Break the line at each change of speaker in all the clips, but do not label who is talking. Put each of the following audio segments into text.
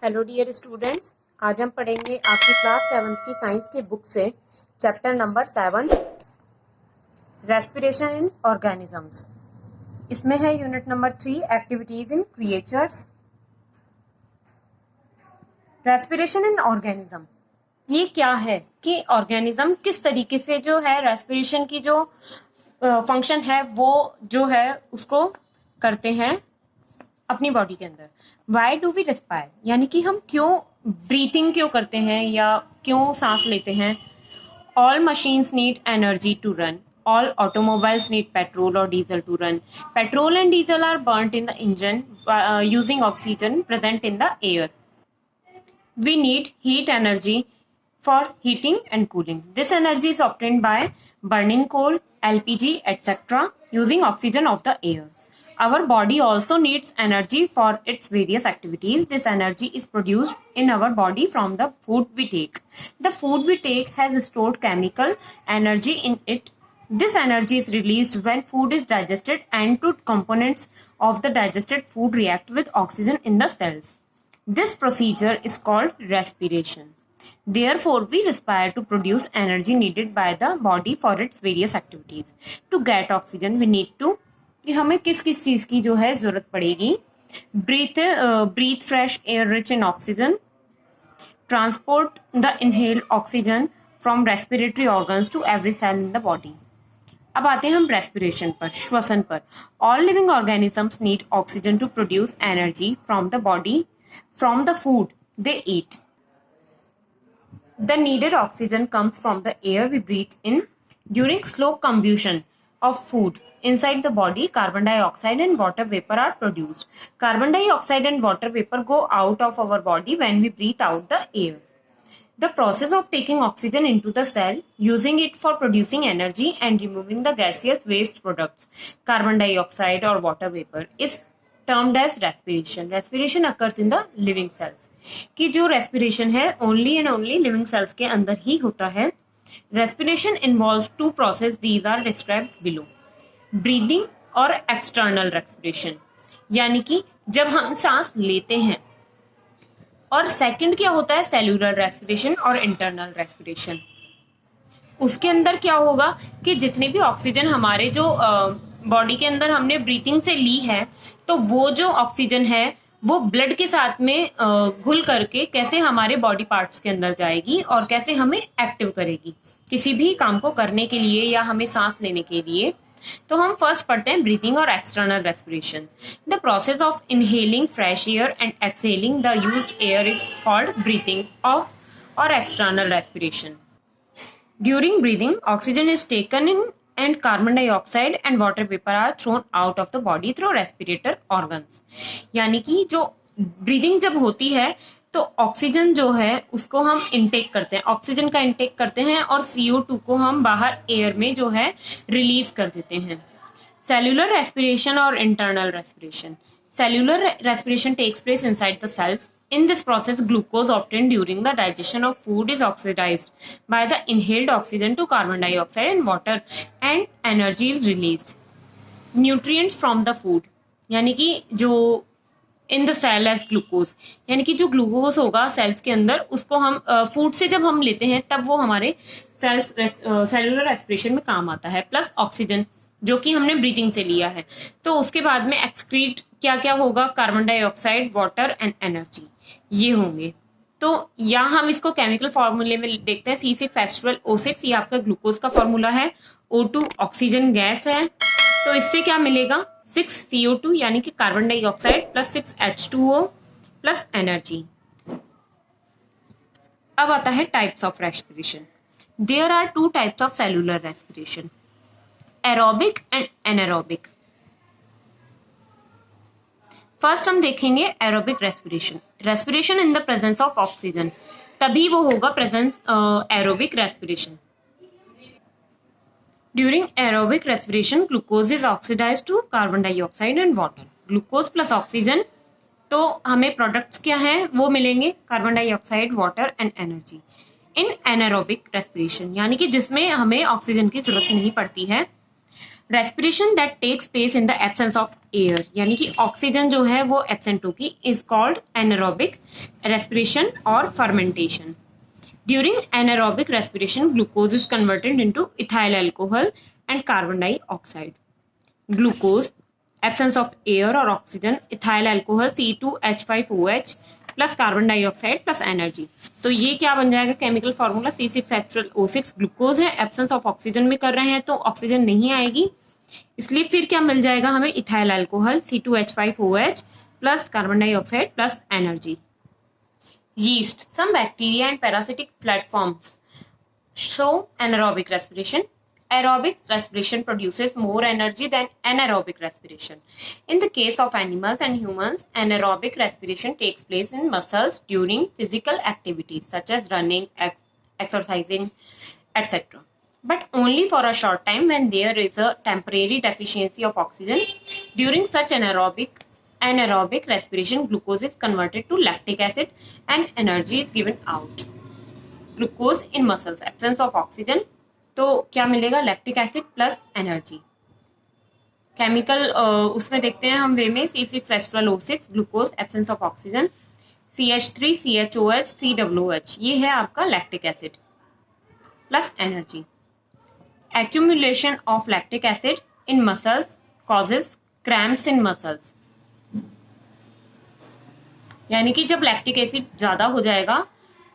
Hello dear students, आज हम पढ़ेंगे आपकी क्लास 7th की साइंस की बुक से chapter number 7 respiration in organisms. इसमें है unit number 3 activities in creatures. Respiration in organism ये क्या है कि ऑर्गेनिज्म किस तरीके से जो है रेस्पिरेशन की जो फंक्शन है वो जो है उसको करते हैं अपनी बॉडी के अंदर। वाई डू वी रेस्पायर यानी कि हम क्यों ब्रीथिंग क्यों करते हैं या क्यों सांस लेते हैं। All machines need energy to run. All automobiles need petrol और diesel to run. Petrol and diesel are burned in the engine using oxygen present in the air. We need heat energy for heating and cooling. This energy is obtained by burning coal, LPG, etc. using oxygen of the air. Our body also needs energy for its various activities. This energy is produced in our body from the food we take. The food we take has stored chemical energy in it. This energy is released when food is digested and two components of the digested food react with oxygen in the cells. This procedure is called respiration. Therefore, we respire to produce energy needed by the body for its various activities. To get oxygen, we need to कि हमें किस किस चीज की जो है जरूरत पड़ेगी। breathe fresh air rich in oxygen. Transport the inhaled oxygen from respiratory organs to every cell in the body. अब आते हैं हम रेस्पिरेशन पर, श्वसन पर। All living organisms need oxygen to produce energy from the body from the food they eat. The needed oxygen comes from the air we breathe in. During slow combustion of food inside the body, carbon dioxide and water vapor are produced. Carbon dioxide and water vapor go out of our body when we breathe out the air. The process of taking oxygen into the cell, using it for producing energy and removing the gaseous waste products, carbon dioxide or water vapor, is termed as respiration. Respiration occurs in the living cells. कि जो respiration है only and only living cells के अंदर ही होता है. Respiration involves two processes. These are described below. Breathing और external respiration. यानी कि जब हम सांस लेते हैं, और सेकंड क्या होता है सेल्यूलर रेस्पिरेशन और इंटरनल रेस्पिरेशन. उसके अंदर क्या होगा कि जितने भी ऑक्सीजन हमारे जो बॉडी के अंदर हमने ब्रीथिंग से ली है, तो वो जो ऑक्सीजन है वो ब्लड के साथ में घुल करके कैसे हमारे बॉडी पार्ट्स के अंदर जाएगी और कैसे हमें एक्टिव करेगी किसी भी काम को करने के लिए या हमें सांस लेने के लिए. तो हम फर्स्ट पढ़ते हैं ब्रीथिंग और external respiration. The process of inhaling fresh air and exhaling the used air is called breathing of और external respiration. During breathing oxygen is taken in and carbon dioxide and water vapor are thrown out of the body through respirator organs. यानी कि जो breathing जब होती है तो oxygen जो है उसको हम इनटेक करते हैं, ऑक्सीजन का इनटेक करते हैं और CO2 को हम बाहर एयर में जो है रिलीज कर देते हैं. सेल्यूलर रेस्पिरेशन और internal respiration. Cellular respiration takes place inside the cells. In this process, glucose obtained during the digestion of food is oxidized by the inhaled oxygen to carbon dioxide and water, and energy is released. Nutrients from the food, यानी कि जो in the cell as glucose, यानी कि जो glucose होगा sales के अंदर उसको हम फूड से जब हम लेते हैं तब वो हमारे सेल्यूलर रेस्पिरेशन में काम आता है, प्लस ऑक्सीजन जो कि हमने ब्रीथिंग से लिया है. तो उसके बाद में एक्सक्रीट क्या क्या होगा, carbon dioxide, water and energy, ये होंगे. तो यहाँ हम इसको केमिकल फॉर्मूले में देखते हैं. C6H12O6 ये आपका ग्लूकोज का फॉर्मूला है. O2 ऑक्सीजन गैस है, तो इससे क्या मिलेगा 6CO2 यानी कि carbon dioxide plus 6H2O plus energy. अब आता है types of respiration. There are two types of cellular respiration, aerobic and anaerobic. First हम देखेंगे aerobic respiration. Respiration in the presence of oxygen, तभी वो होगा presence aerobic respiration. During aerobic respiration glucose is oxidised to carbon dioxide and water. Glucose plus oxygen, तो हमें products क्या हैं वो मिलेंगे, carbon dioxide, water and energy. In anaerobic respiration यानी कि जिसमें हमें ऑक्सीजन की जरूरत नहीं पड़ती है, respiration that takes place in the absence of air, यानी कि ऑक्सीजन जो है वो एब्सेंट होगी, इज कॉल्ड एनारोबिक रेस्पिरेशन और fermentation. During anaerobic respiration, glucose is converted into ethyl alcohol and carbon dioxide. Glucose, absence of air or oxygen, ethyl alcohol C2H5OH plus carbon dioxide plus energy. तो ये क्या बन जाएगा chemical formula C6H12O6. Glucose है, absence of oxygen में कर रहे हैं तो ऑक्सीजन नहीं आएगी, इसलिए फिर क्या मिल जाएगा हमें, ethyl alcohol C2H5OH plus carbon dioxide plus energy. Yeast, some bacteria and parasitic platforms show anaerobic respiration. Aerobic respiration produces more energy than anaerobic respiration. In the case of animals and humans, anaerobic respiration takes place in muscles during physical activities such as running, exercising, etc. But only for a short time when there is a temporary deficiency of oxygen. During such anaerobic respiration, glucose is converted to lactic acid and energy is given out. Glucose in muscles, absence of oxygen, तो क्या मिलेगा, lactic acid plus energy. Chemical उसमें देखते हैं हम वे में C6H12O6, glucose, absence of oxygen, CH3, CHOH, COOH, ये है आपका lactic acid plus energy. Accumulation of lactic acid in muscles causes cramps in muscles. यानी कि जब लैक्टिक एसिड ज्यादा हो जाएगा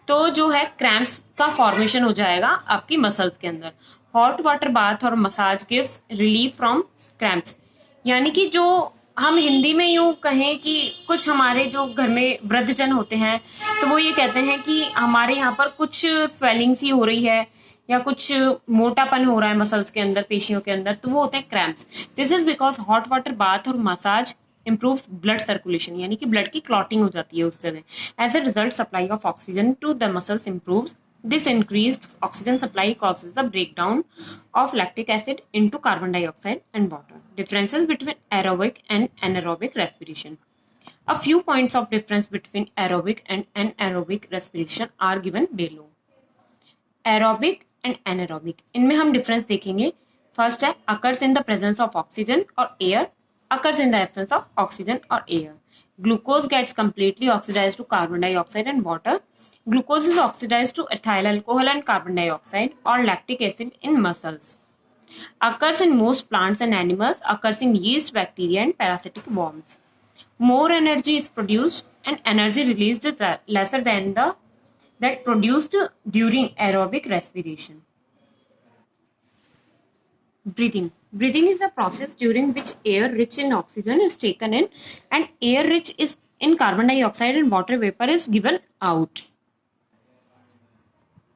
तो जो है क्रैम्प्स का फॉर्मेशन हो जाएगा आपकी मसल्स के अंदर. हॉट वाटर बाथ और massage gives relief from cramps. यानी कि जो हम हिंदी में यूं कहें कि कुछ हमारे जो घर में वृद्धजन होते हैं तो वो ये कहते हैं कि हमारे यहाँ पर कुछ स्वेलिंग सी हो रही है या कुछ मोटापन हो रहा है मसल्स के अंदर, पेशियों के अंदर, तो वो होते हैं cramps. This is because hot water bath और मसाज improves blood circulation, यानी कि ब्लड की क्लॉटिंग हो जाती है उस जगह. As a result supply of oxygen to the muscles improves. This increased oxygen supply causes the breakdown of lactic acid into carbon dioxide and water. Differences between aerobic and anaerobic respiration. A few points of difference between aerobic and anaerobic respiration are given below. Aerobic and anaerobic, इनमें हम difference देखेंगे. First है occurs in the presence of oxygen or air, occurs in the absence of oxygen or air. Glucose gets completely oxidized to carbon dioxide and water. Glucose is oxidized to ethyl alcohol and carbon dioxide or lactic acid in muscles. Occurs in most plants and animals, occurs in yeast, bacteria and parasitic worms. More energy is produced and energy released is lesser than that produced during aerobic respiration. Breathing. Breathing is a process during which air rich in oxygen is taken in and air rich is in carbon dioxide and water vapor is given out.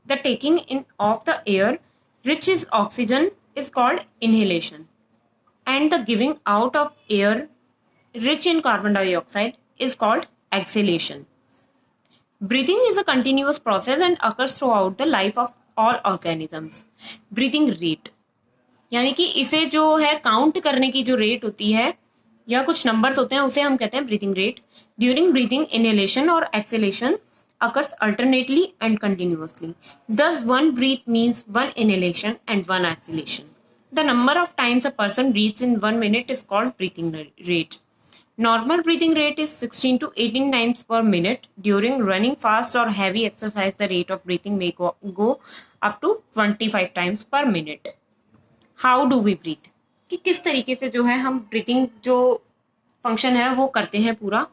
The taking in of the air rich in oxygen is called inhalation and the giving out of air rich in carbon dioxide is called exhalation. Breathing is a continuous process and occurs throughout the life of all organisms. Breathing rate, यानी कि इसे जो है count करने की जो rate होती है या कुछ नंबर्स होते हैं उसे हम कहते हैं breathing rate. During breathing inhalation और exhalation occurs alternately and continuously. Thus one breath means one inhalation and one exhalation. The number of times a person breathes in 1 minute is called breathing rate. Normal breathing rate is 16 to 18 times per minute. During running fast or heavy exercise, the rate of breathing may go up to 25 times per minute. How do we breathe, कि किस तरीके से जो है हम breathing जो function है वो करते हैं पूरा.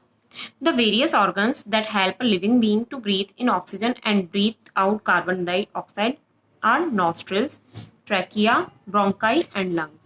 The various organs that help a living being to breathe in oxygen and breathe out carbon dioxide are nostrils, trachea, bronchi and lungs.